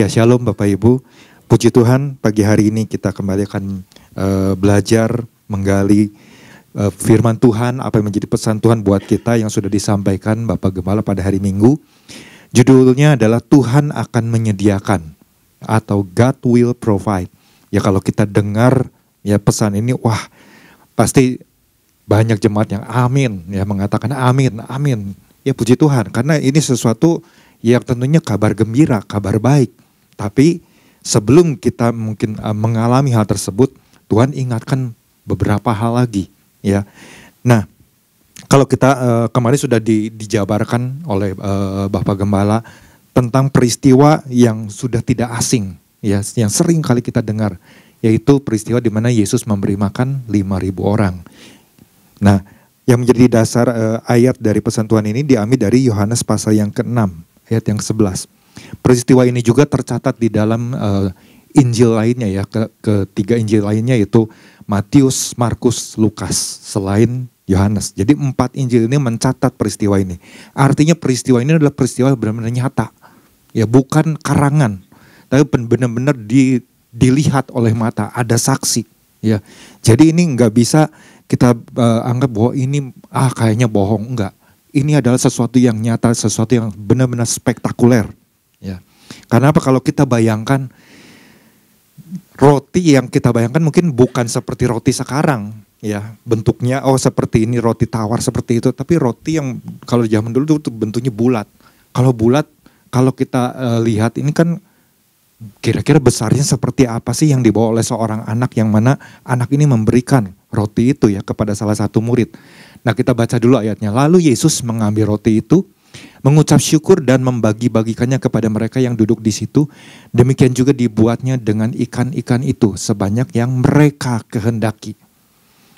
Ya, shalom Bapak Ibu. Puji Tuhan, pagi hari ini kita kembali akan belajar menggali firman Tuhan, apa yang menjadi pesan Tuhan buat kita yang sudah disampaikan Bapak Gembala pada hari Minggu. Judulnya adalah Tuhan akan menyediakan atau God will provide. Ya, kalau kita dengar ya pesan ini, wah pasti banyak jemaat yang amin, ya mengatakan amin, amin. Ya puji Tuhan, karena ini sesuatu yang tentunya kabar gembira, kabar baik. Tapi sebelum kita mungkin mengalami hal tersebut, Tuhan ingatkan beberapa hal lagi, ya. Nah, kalau kita kemarin sudah dijabarkan oleh Bapak Gembala tentang peristiwa yang sudah tidak asing, ya, yang sering kali kita dengar, yaitu peristiwa di mana Yesus memberi makan 5.000 orang. Nah, yang menjadi dasar ayat dari pesan Tuhan ini diambil dari Yohanes pasal yang ke-6, ayat yang ke-11. Peristiwa ini juga tercatat di dalam Injil lainnya ya, ketiga Injil lainnya yaitu Matius, Markus, Lukas, selain Yohanes. Jadi 4 Injil ini mencatat peristiwa ini. Artinya peristiwa ini adalah peristiwa benar-benar nyata. Ya, bukan karangan, tapi benar-benar dilihat oleh mata, ada saksi. Ya, jadi ini nggak bisa kita anggap bahwa ini kayaknya bohong, enggak. Ini adalah sesuatu yang nyata, sesuatu yang benar-benar spektakuler. Ya. Karena apa? Kalau kita bayangkan roti yang kita bayangkan mungkin bukan seperti roti sekarang, ya bentuknya seperti ini roti tawar seperti itu, tapi roti yang kalau zaman dulu itu bentuknya bulat. Kalau bulat, kalau kita lihat ini kan kira-kira besarnya seperti apa sih yang dibawa oleh seorang anak, yang mana anak ini memberikan roti itu ya kepada salah satu murid. Nah, kita baca dulu ayatnya. Lalu Yesus mengambil roti itu, mengucap syukur dan membagi-bagikannya kepada mereka yang duduk di situ. Demikian juga dibuatnya dengan ikan-ikan itu sebanyak yang mereka kehendaki.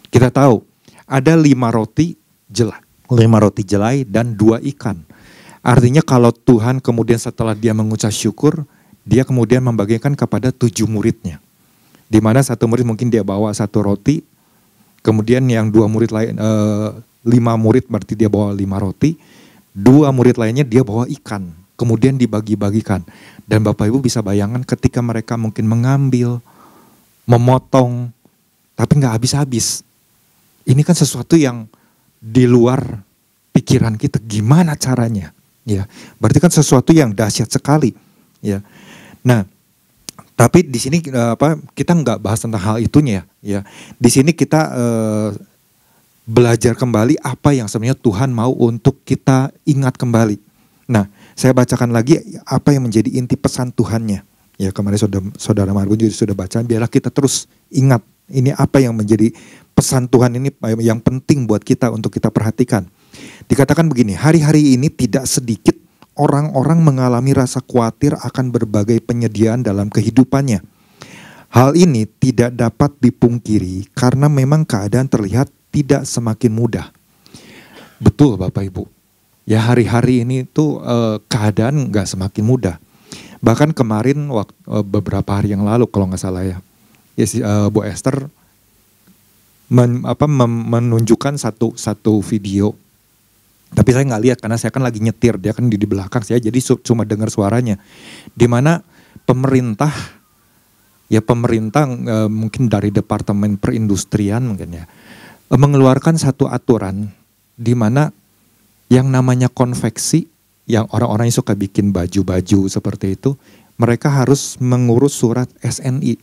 Kita tahu ada 5 roti jelai dan 2 ikan. Artinya kalau Tuhan kemudian setelah dia mengucap syukur, dia kemudian membagikan kepada 7 muridnya. Di mana satu murid mungkin dia bawa 1 roti, kemudian yang 2 murid lain, 5 murid berarti dia bawa 5 roti, 2 murid lainnya dia bawa ikan, kemudian dibagi-bagikan. Dan Bapak Ibu bisa bayangkan ketika mereka mungkin mengambil, memotong, tapi nggak habis-habis. Ini kan sesuatu yang di luar pikiran kita, gimana caranya? Ya, berarti kan sesuatu yang dahsyat sekali. Ya, nah, tapi di sini kita nggak bahas tentang hal itunya ya. Di sini kita belajar kembali apa yang sebenarnya Tuhan mau untuk kita ingat kembali. Nah, saya bacakan lagi apa yang menjadi inti pesan Tuhannya. Ya, kemarin saudara Marbun juga sudah baca, biarlah kita terus ingat ini apa yang menjadi pesan Tuhan ini yang penting buat kita untuk kita perhatikan. Dikatakan begini, hari-hari ini tidak sedikit orang-orang mengalami rasa khawatir akan berbagai penyediaan dalam kehidupannya. Hal ini tidak dapat dipungkiri karena memang keadaan terlihat tidak semakin mudah. Betul Bapak Ibu. Ya, hari-hari ini tuh keadaan gak semakin mudah. Bahkan kemarin beberapa hari yang lalu kalau gak salah ya Bu Esther menunjukkan satu video. Tapi saya nggak lihat karena saya kan lagi nyetir, dia kan di belakang saya, jadi cuma dengar suaranya. Di mana pemerintah mungkin dari Departemen Perindustrian mungkin ya, mengeluarkan satu aturan di mana yang namanya konveksi, yang orang-orang yang suka bikin baju-baju seperti itu, mereka harus mengurus surat SNI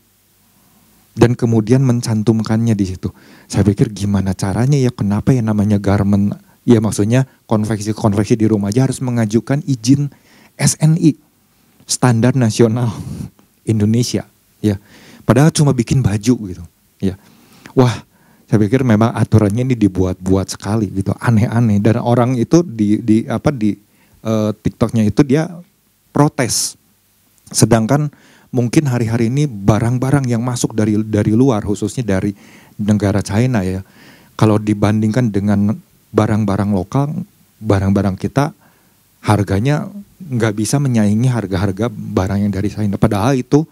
dan kemudian mencantumkannya di situ. Saya pikir gimana caranya ya, kenapa yang namanya garment, ya maksudnya konveksi di rumah aja harus mengajukan izin SNI, Standar Nasional Indonesia, ya. Padahal cuma bikin baju gitu, ya. Wah, saya pikir memang aturannya ini dibuat-buat sekali gitu, aneh-aneh. Dan orang itu di TikToknya itu dia protes. Sedangkan mungkin hari-hari ini barang-barang yang masuk dari luar, khususnya dari negara China ya, kalau dibandingkan dengan barang-barang lokal, barang-barang kita harganya nggak bisa menyaingi harga-harga barang yang dari China, padahal itu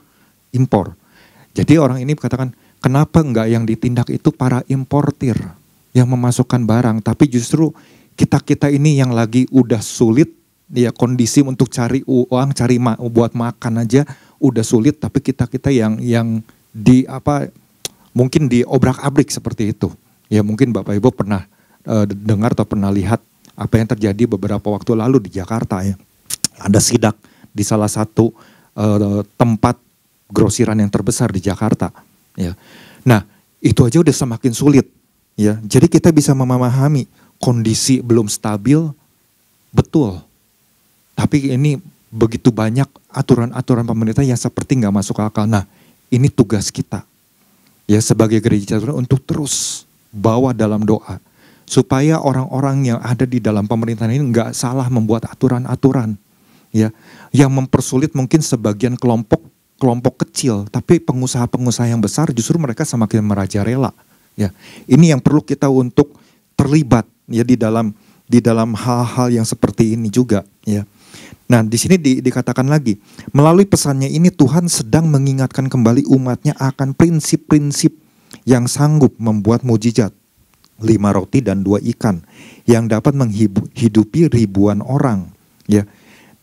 impor. Jadi orang ini katakan, kenapa nggak yang ditindak itu para importir yang memasukkan barang, tapi justru kita-kita ini yang lagi udah sulit ya kondisi untuk cari uang, buat makan aja udah sulit, tapi kita yang di mungkin diobrak-abrik seperti itu. Ya mungkin Bapak Ibu pernah dengar atau pernah lihat apa yang terjadi beberapa waktu lalu di Jakarta ya. Ada sidak di salah satu tempat grosiran yang terbesar di Jakarta. Ya. Nah itu aja udah semakin sulit. Ya, jadi kita bisa memahami kondisi belum stabil, betul. Tapi ini begitu banyak aturan-aturan pemerintah yang seperti nggak masuk akal. Nah, ini tugas kita ya sebagai gereja untuk terus bawa dalam doa supaya orang-orang yang ada di dalam pemerintahan ini nggak salah membuat aturan-aturan ya yang mempersulit mungkin sebagian kelompok kecil, tapi pengusaha-pengusaha yang besar justru mereka semakin merajalela. Ya, ini yang perlu kita untuk terlibat ya di dalam hal-hal yang seperti ini juga ya. Nah, di sini dikatakan lagi, melalui pesannya ini Tuhan sedang mengingatkan kembali umatnya akan prinsip-prinsip yang sanggup membuat mujizat. 5 roti dan 2 ikan yang dapat menghidupi ribuan orang ya.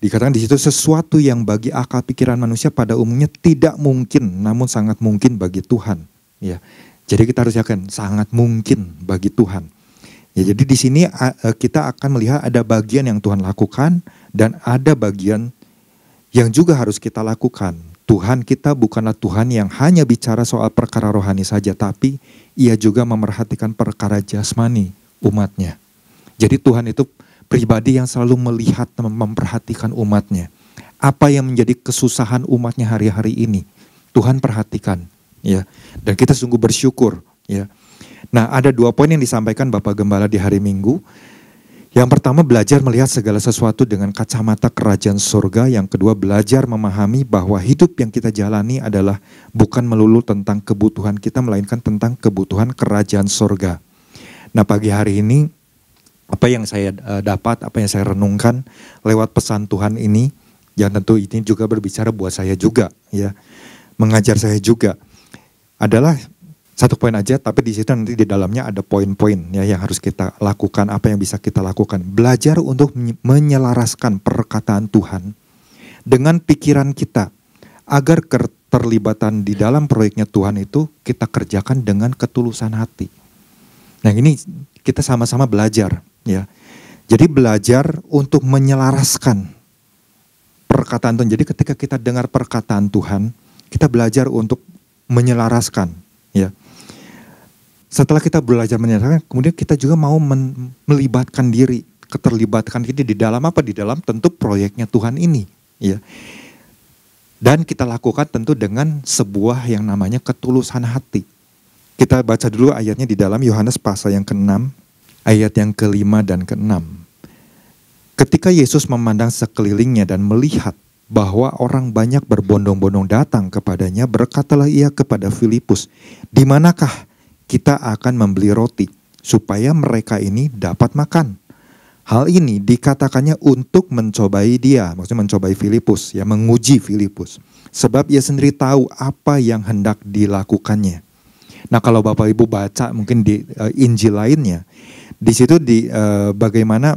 Dikatakan di situ sesuatu yang bagi akal pikiran manusia pada umumnya tidak mungkin, namun sangat mungkin bagi Tuhan ya. Jadi kita harus yakin sangat mungkin bagi Tuhan. Ya, jadi di sini kita akan melihat ada bagian yang Tuhan lakukan dan ada bagian yang juga harus kita lakukan. Tuhan kita bukanlah Tuhan yang hanya bicara soal perkara rohani saja, tapi Ia juga memerhatikan perkara jasmani umatnya. Jadi Tuhan itu pribadi yang selalu melihat dan memperhatikan umatnya. Apa yang menjadi kesusahan umatnya hari-hari ini, Tuhan perhatikan. Ya, dan kita sungguh bersyukur ya. Nah, ada 2 poin yang disampaikan Bapak Gembala di hari Minggu. Yang pertama, belajar melihat segala sesuatu dengan kacamata kerajaan surga. Yang kedua, belajar memahami bahwa hidup yang kita jalani adalah bukan melulu tentang kebutuhan kita, melainkan tentang kebutuhan kerajaan surga. Nah, pagi hari ini apa yang saya dapat, apa yang saya renungkan lewat pesan Tuhan ini, yang tentu ini juga berbicara buat saya juga ya, mengajar saya juga, adalah 1 poin aja, tapi di situ nanti di dalamnya ada poin-poin ya yang harus kita lakukan, apa yang bisa kita lakukan. Belajar untuk menyelaraskan perkataan Tuhan dengan pikiran kita agar keterlibatan di dalam proyeknya Tuhan itu kita kerjakan dengan ketulusan hati. Nah, ini kita sama-sama belajar ya. Jadi belajar untuk menyelaraskan perkataan Tuhan. Jadi ketika kita dengar perkataan Tuhan, kita belajar untuk menyelaraskan ya. Setelah kita belajar menyelaraskan, kemudian kita juga mau melibatkan diri, keterlibatkan diri di dalam apa? Di dalam tentu proyeknya Tuhan ini ya. Dan kita lakukan tentu dengan sebuah yang namanya ketulusan hati. Kita baca dulu ayatnya di dalam Yohanes pasal yang ke-6, ayat yang ke-5 dan ke-6. Ketika Yesus memandang sekelilingnya dan melihat bahwa orang banyak berbondong-bondong datang kepadanya, berkatalah ia kepada Filipus, "Di manakah kita akan membeli roti supaya mereka ini dapat makan?" Hal ini dikatakannya untuk mencobai dia, maksudnya mencobai Filipus, ya, menguji Filipus. Sebab ia sendiri tahu apa yang hendak dilakukannya. Nah, kalau Bapak Ibu baca mungkin di Injil lainnya, di situ bagaimana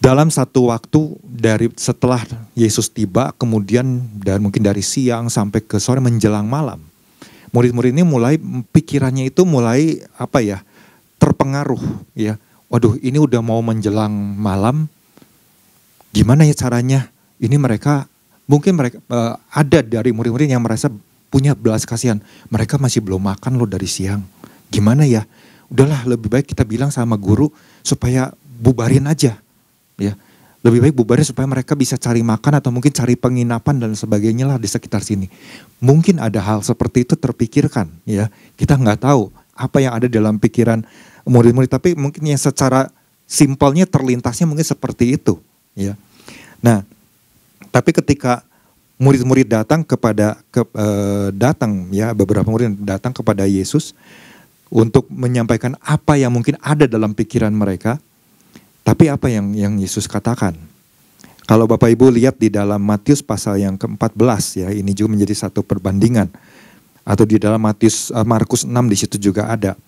dalam satu waktu dari setelah Yesus tiba, kemudian dan mungkin dari siang sampai ke sore menjelang malam, murid-murid ini mulai pikirannya itu mulai terpengaruh ya. Waduh, ini udah mau menjelang malam, gimana ya caranya? Ini mungkin mereka ada dari murid-murid yang merasa punya belas kasihan. Mereka masih belum makan loh dari siang. Gimana ya? Udahlah, lebih baik kita bilang sama guru supaya bubarin aja. Ya, lebih baik bubarin supaya mereka bisa cari makan atau mungkin cari penginapan dan sebagainya lah di sekitar sini. Mungkin ada hal seperti itu terpikirkan, ya. Kita nggak tahu apa yang ada dalam pikiran murid-murid, tapi mungkin yang secara simpelnya terlintasnya mungkin seperti itu, ya. Nah, tapi ketika murid-murid beberapa murid datang kepada Yesus untuk menyampaikan apa yang mungkin ada dalam pikiran mereka. Tapi apa yang Yesus katakan? Kalau Bapak Ibu lihat di dalam Matius pasal yang ke-14 ya, ini juga menjadi satu perbandingan. Atau di dalam Markus 6 di situ juga ada.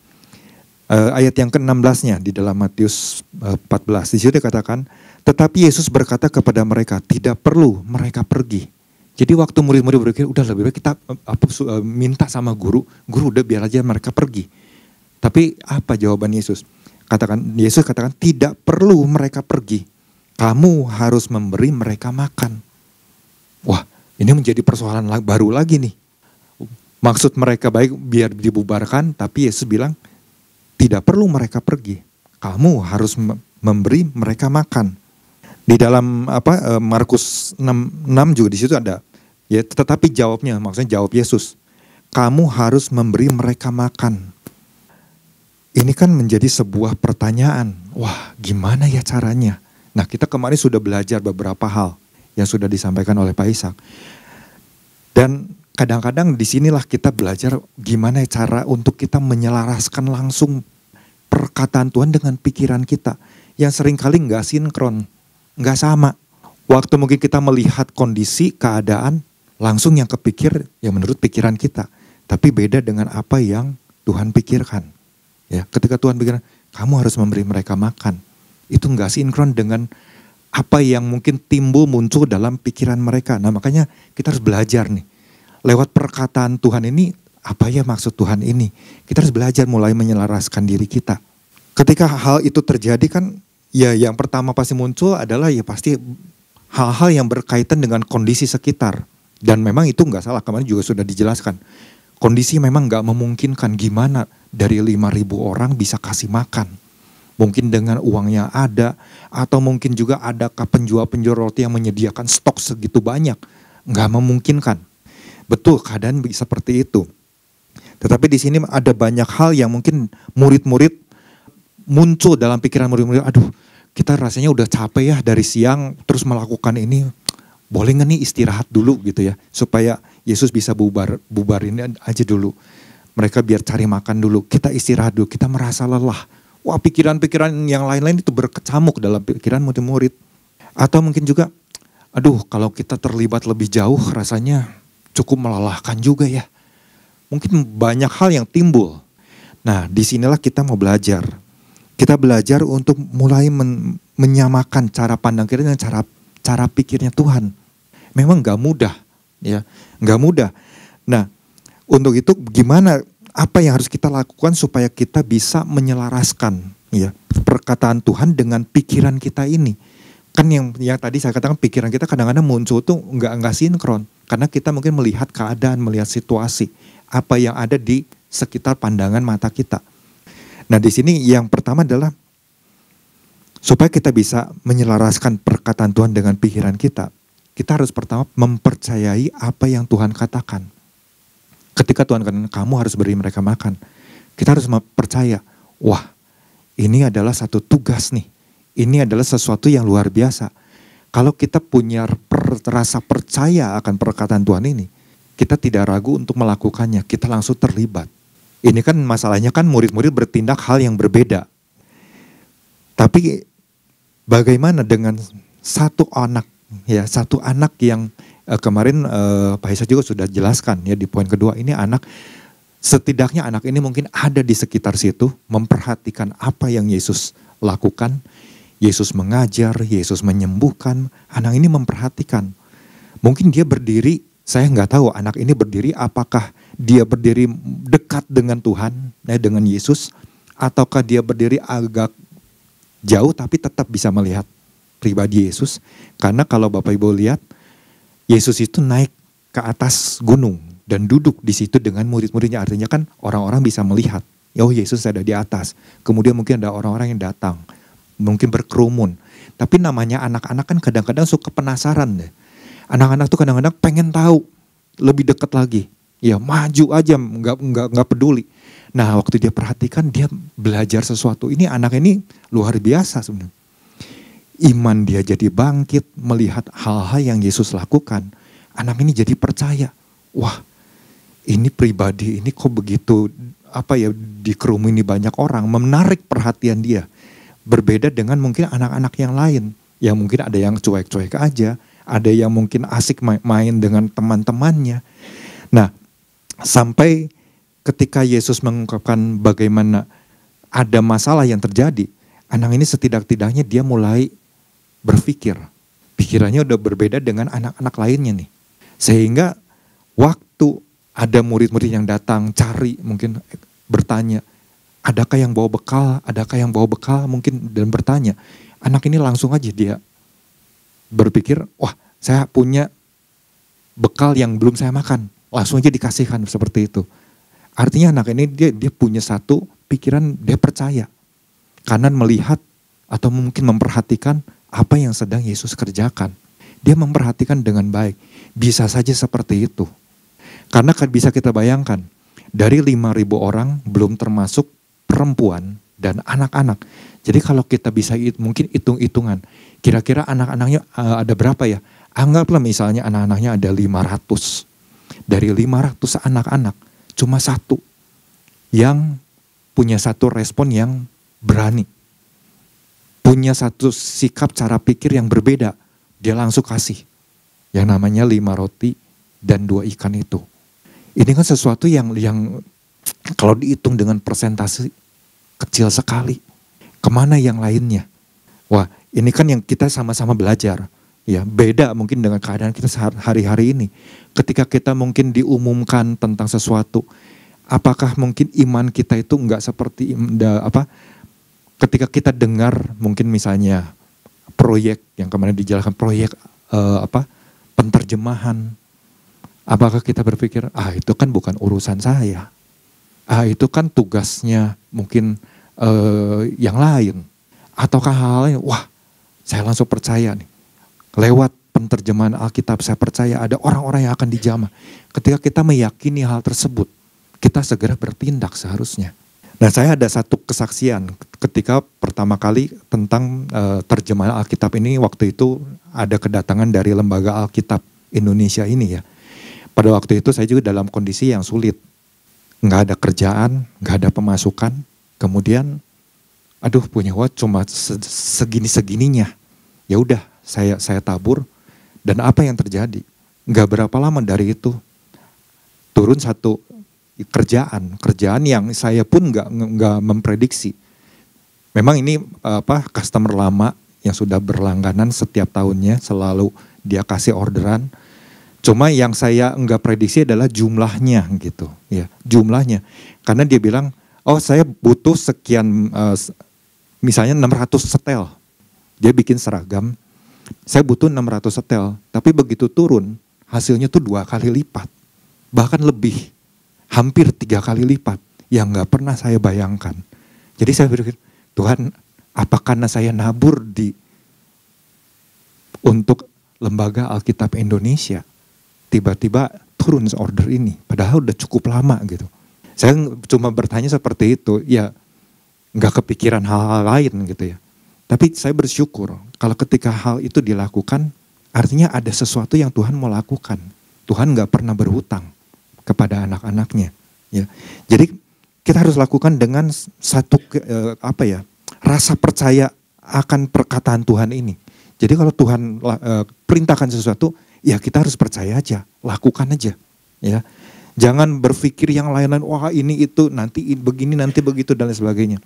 Ayat yang ke-16-nya di dalam Matius 14. Di situ dikatakan, tetapi Yesus berkata kepada mereka, tidak perlu mereka pergi. Jadi waktu murid-murid berpikir, udah lebih baik kita minta sama guru udah biar aja mereka pergi. Tapi apa jawaban Yesus? Yesus katakan, tidak perlu mereka pergi. Kamu harus memberi mereka makan. Wah, ini menjadi persoalan baru lagi nih. Maksud mereka baik biar dibubarkan, tapi Yesus bilang, tidak perlu mereka pergi. Kamu harus memberi mereka makan. Di dalam Markus 6 juga di situ ada. Ya, tetapi jawabnya, maksudnya jawab Yesus, kamu harus memberi mereka makan. Ini kan menjadi sebuah pertanyaan. Wah, gimana ya caranya? Nah, kita kemarin sudah belajar beberapa hal yang sudah disampaikan oleh Pak Ishak. Dan kadang-kadang disinilah kita belajar gimana cara untuk kita menyelaraskan langsung perkataan Tuhan dengan pikiran kita. Yang seringkali nggak sinkron, nggak sama. Waktu mungkin kita melihat kondisi, keadaan, langsung yang kepikir yang menurut pikiran kita. Tapi beda dengan apa yang Tuhan pikirkan. Ya, ketika Tuhan pikirkan, kamu harus memberi mereka makan. Itu nggak sinkron dengan apa yang mungkin muncul dalam pikiran mereka. Nah, makanya kita harus belajar nih. Lewat perkataan Tuhan ini, apa ya maksud Tuhan ini? Kita harus belajar mulai menyelaraskan diri kita. Ketika hal itu terjadi kan, ya yang pertama pasti muncul adalah ya pasti hal-hal yang berkaitan dengan kondisi sekitar. Dan memang itu nggak salah, kemarin juga sudah dijelaskan. Kondisi memang nggak memungkinkan gimana dari 5.000 orang bisa kasih makan. Mungkin dengan uangnya ada, atau mungkin juga ada penjual-penjual roti yang menyediakan stok segitu banyak. Nggak memungkinkan. Betul, keadaan seperti itu. Tetapi di sini ada banyak hal yang mungkin murid-murid muncul dalam pikiran murid-murid. Aduh, kita rasanya udah capek ya dari siang terus melakukan ini. Boleh nggak nih istirahat dulu gitu ya. Supaya Yesus bisa bubarin aja dulu. Mereka biar cari makan dulu. Kita istirahat dulu, kita merasa lelah. Wah, pikiran-pikiran yang lain-lain itu berkecamuk dalam pikiran murid-murid. Atau mungkin juga, aduh kalau kita terlibat lebih jauh rasanya cukup melelahkan juga ya. Mungkin banyak hal yang timbul. Nah, disinilah kita mau belajar. Kita belajar untuk mulai menyamakan cara pandang kita dengan cara pikirnya Tuhan. Memang gak mudah, ya, gak mudah. Nah, untuk itu gimana? Apa yang harus kita lakukan supaya kita bisa menyelaraskan, ya, perkataan Tuhan dengan pikiran kita ini? Kan yang tadi saya katakan pikiran kita kadang-kadang muncul tuh nggak sinkron. Karena kita mungkin melihat keadaan, melihat situasi. Apa yang ada di sekitar pandangan mata kita. Nah di sini yang pertama adalah supaya kita bisa menyelaraskan perkataan Tuhan dengan pikiran kita. Kita harus pertama mempercayai apa yang Tuhan katakan. Ketika Tuhan katakan kamu harus beri mereka makan. Kita harus percaya, wah ini adalah satu tugas nih. Ini adalah sesuatu yang luar biasa. Kalau kita punya rasa percaya akan perkataan Tuhan ini, kita tidak ragu untuk melakukannya, kita langsung terlibat. Ini kan masalahnya kan murid-murid bertindak hal yang berbeda. Tapi bagaimana dengan satu anak, ya satu anak yang kemarin Pak Isa juga sudah jelaskan ya di poin kedua, ini anak, setidaknya anak ini mungkin ada di sekitar situ, memperhatikan apa yang Yesus lakukan. Yesus mengajar, Yesus menyembuhkan, anak ini memperhatikan. Mungkin dia berdiri, saya nggak tahu anak ini berdiri apakah dia berdiri dekat dengan Tuhan, dengan Yesus, ataukah dia berdiri agak jauh tapi tetap bisa melihat pribadi Yesus. Karena kalau Bapak Ibu lihat, Yesus itu naik ke atas gunung dan duduk di situ dengan murid-muridnya. Artinya kan orang-orang bisa melihat, oh Yesus ada di atas. Kemudian mungkin ada orang-orang yang datang. Mungkin berkerumun. Tapi namanya anak-anak kan kadang-kadang suka penasaran deh. Anak-anak tuh kadang-kadang pengen tahu lebih dekat lagi. Ya maju aja, nggak peduli. Nah waktu dia perhatikan, dia belajar sesuatu. Ini anak ini luar biasa sebenarnya. Iman dia jadi bangkit melihat hal-hal yang Yesus lakukan. Anak ini jadi percaya. Wah ini pribadi ini kok begitu dikerumuni banyak orang. Menarik perhatian dia. Berbeda dengan mungkin anak-anak yang lain. Yang mungkin ada yang cuek-cuek aja. Ada yang mungkin asik main dengan teman-temannya. Nah, sampai ketika Yesus mengungkapkan bagaimana ada masalah yang terjadi, anak ini setidak-tidaknya dia mulai berpikir. Pikirannya udah berbeda dengan anak-anak lainnya nih. Sehingga waktu ada murid-murid yang datang cari, mungkin bertanya, adakah yang bawa bekal, adakah yang bawa bekal, mungkin dan bertanya. Anak ini langsung aja dia berpikir, wah saya punya bekal yang belum saya makan. Langsung aja dikasihkan seperti itu. Artinya anak ini dia punya satu pikiran, dia percaya. Karena melihat atau mungkin memperhatikan apa yang sedang Yesus kerjakan. Dia memperhatikan dengan baik. Bisa saja seperti itu. Karena kan bisa kita bayangkan, dari 5.000 orang belum termasuk perempuan dan anak-anak. Jadi kalau kita bisa mungkin hitung-hitungan, kira-kira anak-anaknya ada berapa ya? Anggaplah misalnya anak-anaknya ada 500. Dari 500 anak-anak, cuma satu yang punya satu respon yang berani. Punya satu sikap cara pikir yang berbeda. Dia langsung kasih. Yang namanya 5 roti dan 2 ikan itu. Ini kan sesuatu yang kalau dihitung dengan persentase kecil sekali. Kemana yang lainnya? Wah, ini kan yang kita sama-sama belajar. Ya, beda mungkin dengan keadaan kita hari-hari ini. Ketika kita mungkin diumumkan tentang sesuatu, apakah mungkin iman kita itu enggak seperti ketika kita dengar mungkin misalnya proyek yang kemarin dijalankan, proyek penterjemahan, apakah kita berpikir, itu kan bukan urusan saya, itu kan tugasnya mungkin yang lain, ataukah hal lain, wah saya langsung percaya nih, lewat penterjemahan Alkitab saya percaya ada orang-orang yang akan dijamah. Ketika kita meyakini hal tersebut, kita segera bertindak seharusnya. Nah, saya ada satu kesaksian ketika pertama kali tentang terjemahan Alkitab ini, waktu itu ada kedatangan dari Lembaga Alkitab Indonesia ini ya. Pada waktu itu saya juga dalam kondisi yang sulit. Nggak ada kerjaan, nggak ada pemasukan. Kemudian, punya uang cuma segini-segininya. Ya udah, saya tabur. Dan apa yang terjadi? Nggak berapa lama dari itu, turun satu kerjaan yang saya pun nggak memprediksi. Memang ini customer lama yang sudah berlangganan setiap tahunnya, selalu dia kasih orderan. Cuma yang saya nggak prediksi adalah jumlahnya gitu, ya jumlahnya. Karena dia bilang, saya butuh sekian, misalnya 600 setel. Dia bikin seragam, saya butuh 600 setel. Tapi begitu turun, hasilnya tuh 2 kali lipat, bahkan lebih. Hampir 3 kali lipat yang gak pernah saya bayangkan. Jadi saya berpikir, Tuhan, apa karena saya nabur untuk Lembaga Alkitab Indonesia, tiba-tiba turun order ini, padahal udah cukup lama gitu. Saya cuma bertanya seperti itu, ya gak kepikiran hal-hal lain gitu ya. Tapi saya bersyukur kalau ketika hal itu dilakukan, artinya ada sesuatu yang Tuhan mau lakukan. Tuhan gak pernah berhutang kepada anak-anaknya, ya. Jadi kita harus lakukan dengan satu rasa percaya akan perkataan Tuhan ini. Jadi kalau Tuhan perintahkan sesuatu, ya kita harus percaya aja, lakukan aja, ya. Jangan berpikir yang lain-lain, wah ini itu nanti begini nanti begitu dan lain sebagainya.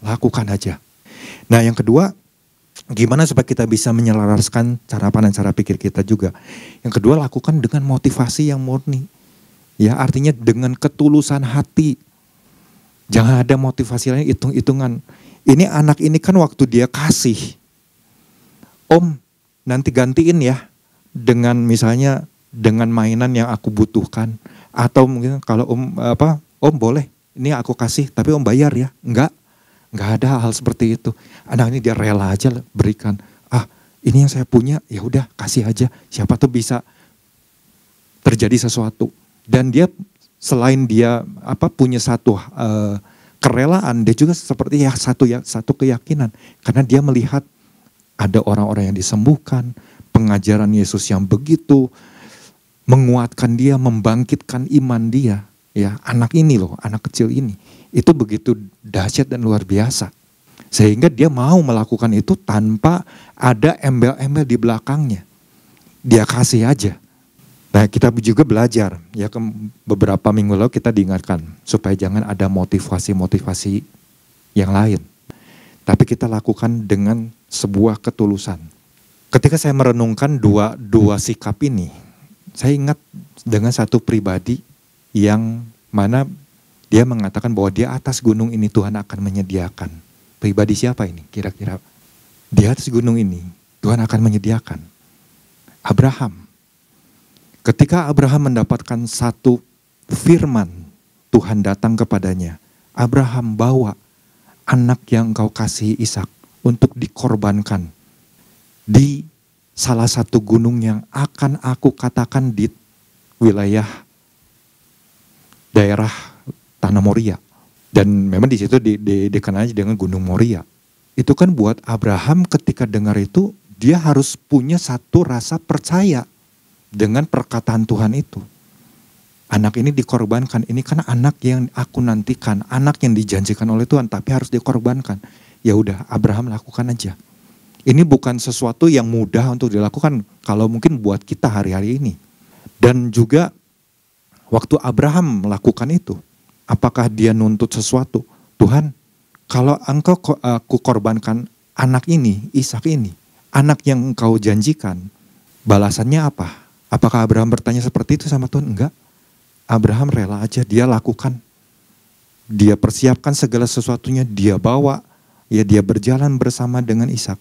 Lakukan aja. Nah yang kedua, gimana supaya kita bisa menyelaraskan cara pandang, cara pikir kita juga. Yang kedua, lakukan dengan motivasi yang murni. Ya artinya dengan ketulusan hati. Jangan ada motivasi lain, hitung-hitungan. Ini anak ini kan waktu dia kasih, Om nanti gantiin ya dengan misalnya dengan mainan yang aku butuhkan. Atau mungkin kalau Om boleh ini aku kasih tapi Om bayar ya. Enggak ada hal seperti itu. Anak ini dia rela aja berikan. Ini yang saya punya, ya udah kasih aja. Siapa tuh bisa terjadi sesuatu. Dan dia selain dia punya satu kerelaan, dia juga seperti satu keyakinan. Karena dia melihat ada orang-orang yang disembuhkan, pengajaran Yesus yang begitu menguatkan dia, membangkitkan iman dia. Ya, anak ini loh, anak kecil ini, itu begitu dahsyat dan luar biasa. Sehingga dia mau melakukan itu tanpa ada embel-embel di belakangnya. Dia kasih aja. Nah kita juga belajar, ya beberapa minggu lalu kita diingatkan supaya jangan ada motivasi-motivasi yang lain. Tapi kita lakukan dengan sebuah ketulusan. Ketika saya merenungkan dua sikap ini, saya ingat dengan satu pribadi yang mana dia mengatakan bahwa di atas gunung ini Tuhan akan menyediakan. Pribadi siapa ini kira-kira? Di atas gunung ini Tuhan akan menyediakan. Abraham. Ketika Abraham mendapatkan satu firman, Tuhan datang kepadanya. Abraham, bawa anak yang engkau kasih Ishak untuk dikorbankan di salah satu gunung yang akan aku katakan di wilayah daerah Tanah Moria. Dan memang di situ dikenal dengan Gunung Moria. Itu kan buat Abraham ketika dengar itu, dia harus punya satu rasa percaya dengan perkataan Tuhan itu. Anak ini dikorbankan, ini kan anak yang aku nantikan, anak yang dijanjikan oleh Tuhan, tapi harus dikorbankan. Ya udah, Abraham lakukan aja. Ini bukan sesuatu yang mudah untuk dilakukan kalau mungkin buat kita hari-hari ini. Dan juga waktu Abraham melakukan itu, apakah dia nuntut sesuatu? Tuhan, kalau engkau aku korbankan anak ini, Ishak ini, anak yang engkau janjikan, balasannya apa? Apakah Abraham bertanya seperti itu sama Tuhan? Enggak. Abraham rela aja, dia lakukan. Dia persiapkan segala sesuatunya, dia bawa, ya dia berjalan bersama dengan Ishak.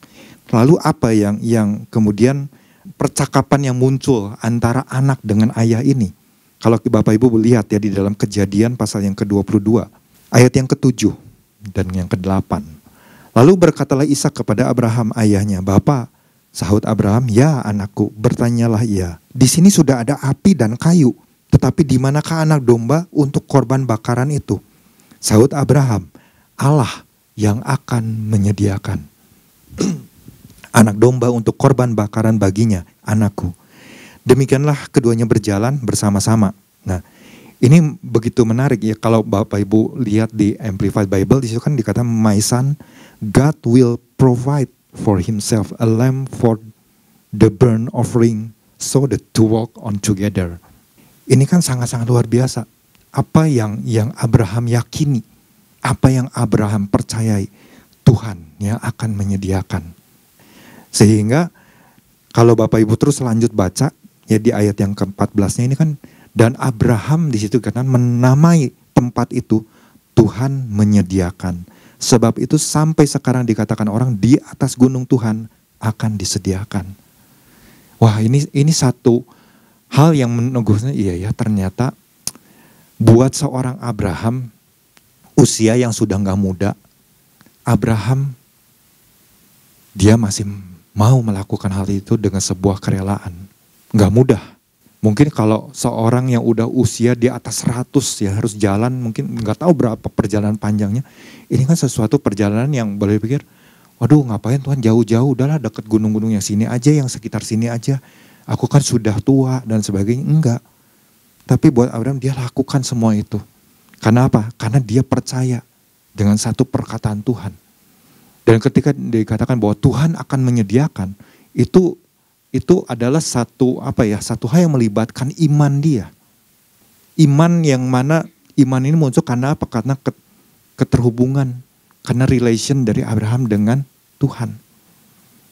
Lalu apa yang kemudian percakapan yang muncul antara anak dengan ayah ini? Kalau Bapak Ibu lihat ya di dalam Kejadian pasal yang ke-22, ayat yang ke-7 dan yang ke-8. Lalu berkatalah Ishak kepada Abraham ayahnya, "Bapa," sahut Abraham, "Ya anakku," bertanyalah ia, "di sini sudah ada api dan kayu. Tetapi di manakah anak domba untuk korban bakaran itu?" Sahut Abraham, "Allah yang akan menyediakan anak domba untuk korban bakaran baginya, anakku." Demikianlah keduanya berjalan bersama-sama. Nah, ini begitu menarik ya kalau Bapak Ibu lihat di Amplified Bible, di situ kan dikatakan, "My son, God will provide for himself a lamb for the burnt offering, so the two walk on together." Ini kan sangat-sangat luar biasa. Apa yang Abraham yakini, apa yang Abraham percayai, Tuhan yang akan menyediakan. Sehingga kalau Bapak Ibu terus lanjut baca, ya di ayat yang ke-14-nya ini kan, dan Abraham di situ kan menamai tempat itu Tuhan menyediakan. Sebab itu sampai sekarang dikatakan orang di atas gunung Tuhan akan disediakan. Wah, ini satu hal yang menegurnya, iya ya ternyata buat seorang Abraham usia yang sudah gak muda, Abraham dia masih mau melakukan hal itu dengan sebuah kerelaan. Gak mudah. Mungkin kalau seorang yang udah usia di atas 100 ya harus jalan, mungkin gak tahu berapa perjalanan panjangnya. Ini kan sesuatu perjalanan yang boleh pikir, waduh ngapain Tuhan jauh-jauh, udahlah deket gunung-gunung yang sini aja, yang sekitar sini aja. Aku kan sudah tua dan sebagainya. Enggak. Tapi buat Abraham dia lakukan semua itu. Karena apa? Karena dia percaya dengan satu perkataan Tuhan. Dan ketika dikatakan bahwa Tuhan akan menyediakan, itu adalah satu hal yang melibatkan iman dia. Iman yang mana iman ini muncul karena apa? Karena keterhubungan, karena relation dari Abraham dengan Tuhan.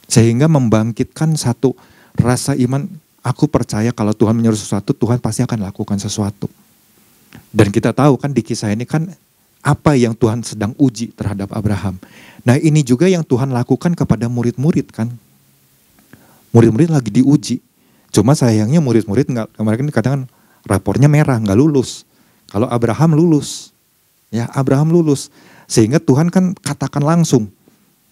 Sehingga membangkitkan satu rasa iman, aku percaya kalau Tuhan menyuruh sesuatu, Tuhan pasti akan lakukan sesuatu. Dan kita tahu kan di kisah ini kan apa yang Tuhan sedang uji terhadap Abraham. Nah ini juga yang Tuhan lakukan kepada murid-murid kan. Murid-murid lagi diuji. Cuma sayangnya murid-murid kemarin dikatakan rapornya merah, nggak lulus. Kalau Abraham lulus. Ya Abraham lulus. Sehingga Tuhan kan katakan langsung.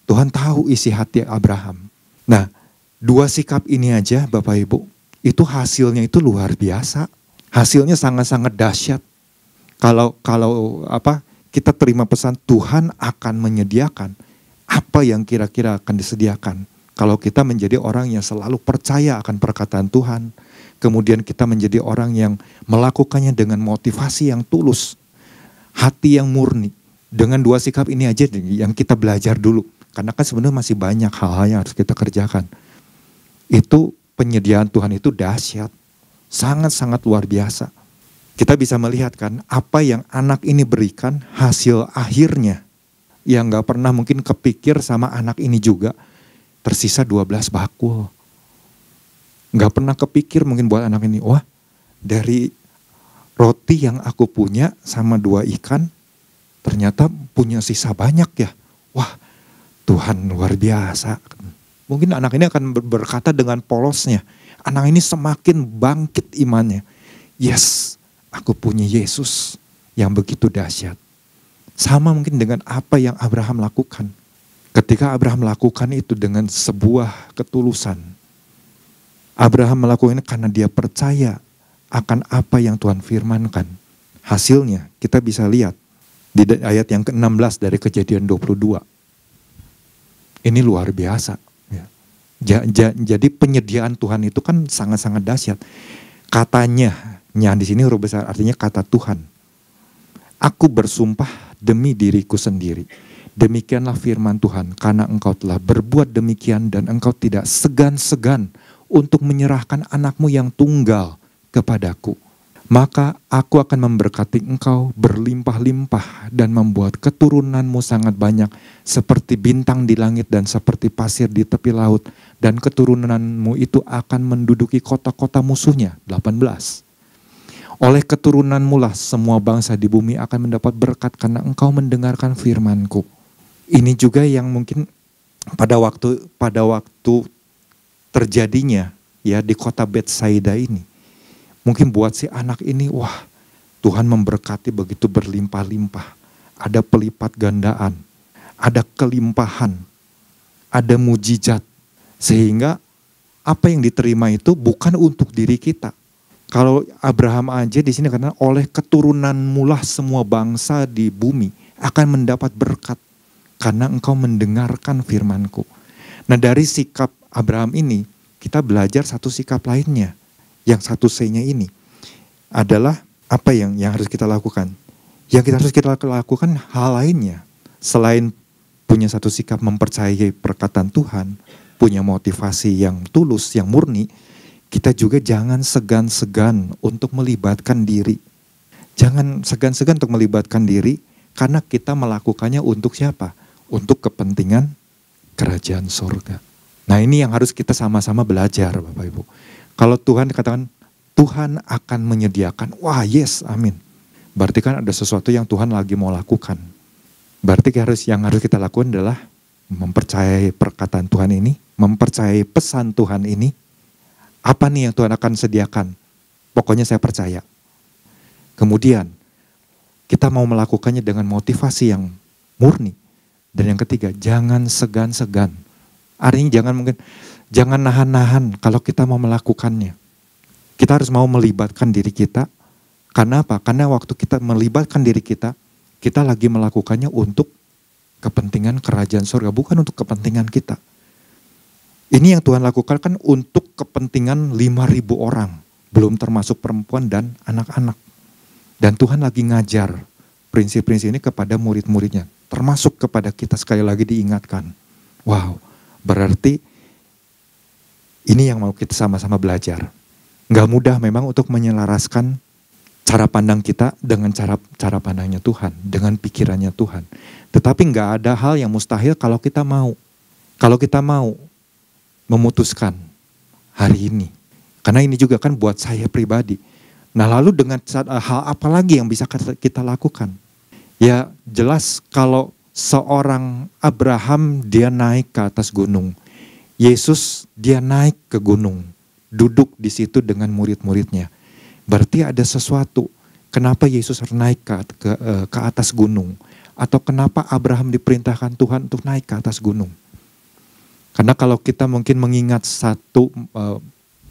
Tuhan tahu isi hati Abraham. Nah, dua sikap ini aja Bapak Ibu, itu hasilnya itu luar biasa. Hasilnya sangat-sangat dahsyat. Kalau kita terima pesan Tuhan akan menyediakan, apa yang kira-kira akan disediakan? Kalau kita menjadi orang yang selalu percaya akan perkataan Tuhan, kemudian kita menjadi orang yang melakukannya dengan motivasi yang tulus, hati yang murni. Dengan dua sikap ini aja yang kita belajar dulu. Karena kan sebenarnya masih banyak hal-hal yang harus kita kerjakan. Itu penyediaan Tuhan itu dahsyat. Sangat-sangat luar biasa. Kita bisa melihat kan apa yang anak ini berikan hasil akhirnya yang gak pernah mungkin kepikir sama anak ini juga. Tersisa 12 bakul. Gak pernah kepikir mungkin buat anak ini, wah dari roti yang aku punya sama 2 ikan, ternyata punya sisa banyak ya. Wah, Tuhan luar biasa. Mungkin anak ini akan berkata dengan polosnya. Anak ini semakin bangkit imannya. Yes, aku punya Yesus yang begitu dahsyat. Sama mungkin dengan apa yang Abraham lakukan. Ketika Abraham melakukan itu dengan sebuah ketulusan. Abraham melakukannya karena dia percaya akan apa yang Tuhan firmankan. Hasilnya kita bisa lihat di ayat yang ke-16 dari Kejadian 22. Ini luar biasa. Jadi penyediaan Tuhan itu kan sangat-sangat dahsyat. Katanya, di sini huruf besar artinya kata Tuhan. Aku bersumpah demi diriku sendiri. Demikianlah firman Tuhan, karena engkau telah berbuat demikian dan engkau tidak segan-segan untuk menyerahkan anakmu yang tunggal kepadaku. Maka aku akan memberkati engkau berlimpah-limpah dan membuat keturunanmu sangat banyak seperti bintang di langit dan seperti pasir di tepi laut. Dan keturunanmu itu akan menduduki kota-kota musuhnya. 18. Oleh keturunanmu lah semua bangsa di bumi akan mendapat berkat karena engkau mendengarkan firmanku. Ini juga yang mungkin pada waktu terjadinya ya di kota Betsaida ini. Mungkin buat si anak ini, wah Tuhan memberkati begitu berlimpah-limpah. Ada pelipat gandaan, ada kelimpahan, ada mujizat. Sehingga apa yang diterima itu bukan untuk diri kita. Kalau Abraham aja di sini karena oleh keturunanmu lah semua bangsa di bumi akan mendapat berkat. Karena engkau mendengarkan firmanku. Nah dari sikap Abraham ini, kita belajar satu sikap lainnya. Yang satu C-nya ini adalah apa yang harus kita lakukan. Yang kita lakukan hal lainnya. Selain punya satu sikap mempercayai perkataan Tuhan, punya motivasi yang tulus, yang murni, kita juga jangan segan-segan untuk melibatkan diri. Jangan segan-segan untuk melibatkan diri karena kita melakukannya untuk siapa? Untuk kepentingan kerajaan surga. Nah ini yang harus kita sama-sama belajar Bapak Ibu. Kalau Tuhan katakan, Tuhan akan menyediakan, wah yes, amin. Berarti kan ada sesuatu yang Tuhan lagi mau lakukan. Berarti yang harus kita lakukan adalah mempercayai perkataan Tuhan ini, mempercayai pesan Tuhan ini. Apa nih yang Tuhan akan sediakan? Pokoknya saya percaya. Kemudian, kita mau melakukannya dengan motivasi yang murni. Dan yang ketiga, jangan segan-segan. Artinya jangan nahan-nahan kalau kita mau melakukannya. Kita harus mau melibatkan diri kita. Karena apa? Karena waktu kita melibatkan diri kita lagi melakukannya untuk kepentingan kerajaan surga, bukan untuk kepentingan kita. Ini yang Tuhan lakukan kan untuk kepentingan 5.000 orang, belum termasuk perempuan dan anak-anak. Dan Tuhan lagi ngajar prinsip-prinsip ini kepada murid-muridnya, termasuk kepada kita sekali lagi diingatkan. Wow, berarti ini yang mau kita sama-sama belajar. Gak mudah memang untuk menyelaraskan cara pandang kita dengan cara pandangnya Tuhan, dengan pikirannya Tuhan. Tetapi gak ada hal yang mustahil kalau kita mau. Kalau kita mau memutuskan hari ini. Karena ini juga kan buat saya pribadi. Nah lalu dengan hal apa lagi yang bisa kita lakukan? Ya jelas kalau seorang Abraham dia naik ke atas gunung. Yesus dia naik ke gunung, duduk di situ dengan murid-muridnya. Berarti ada sesuatu. Kenapa Yesus harus naik ke atas gunung? Atau kenapa Abraham diperintahkan Tuhan untuk naik ke atas gunung? Karena kalau kita mungkin mengingat satu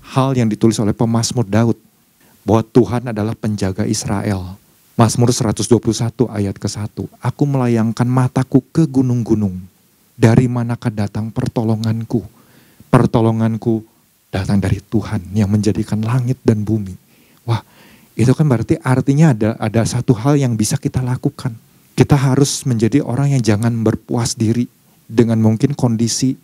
hal yang ditulis oleh pemazmur Daud, bahwa Tuhan adalah penjaga Israel. Mazmur 121 ayat ke-1. Aku melayangkan mataku ke gunung-gunung. Dari manakah datang pertolonganku? Pertolonganku datang dari Tuhan yang menjadikan langit dan bumi. Wah, itu kan berarti artinya ada satu hal yang bisa kita lakukan. Kita harus menjadi orang yang jangan berpuas diri dengan mungkin kondisi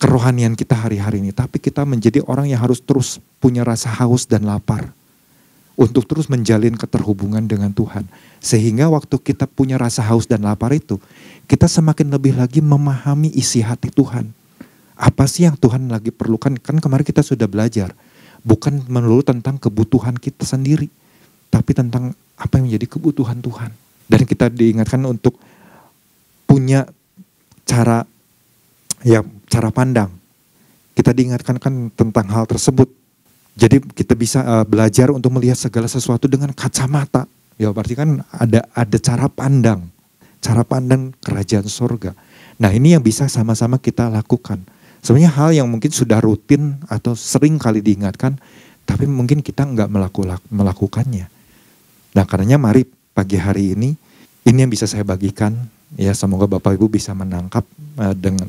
kerohanian kita hari-hari ini. Tapi kita menjadi orang yang harus terus punya rasa haus dan lapar. untuk terus menjalin keterhubungan dengan Tuhan. Sehingga waktu kita punya rasa haus dan lapar itu, kita semakin lebih lagi memahami isi hati Tuhan. Apa sih yang Tuhan lagi perlukan? Kan kemarin kita sudah belajar, bukan melulu tentang kebutuhan kita sendiri, tapi tentang apa yang menjadi kebutuhan Tuhan. Dan kita diingatkan untuk punya cara pandang. Kita diingatkan kan tentang hal tersebut. Jadi kita bisa belajar untuk melihat segala sesuatu dengan kacamata. Ya berarti kan ada cara pandang kerajaan sorga. Nah ini yang bisa sama-sama kita lakukan. Sebenarnya hal yang mungkin sudah rutin atau sering kali diingatkan, tapi mungkin kita nggak melakukannya. Nah karenanya mari pagi hari ini yang bisa saya bagikan. Ya semoga Bapak Ibu bisa menangkap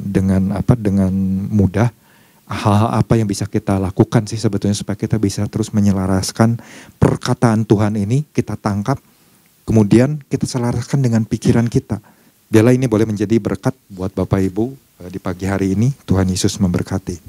dengan mudah hal-hal apa yang bisa kita lakukan sih sebetulnya supaya kita bisa terus menyelaraskan perkataan Tuhan ini, kita tangkap, kemudian kita selaraskan dengan pikiran kita. Biarlah ini boleh menjadi berkat buat Bapak Ibu di pagi hari ini. Tuhan Yesus memberkati.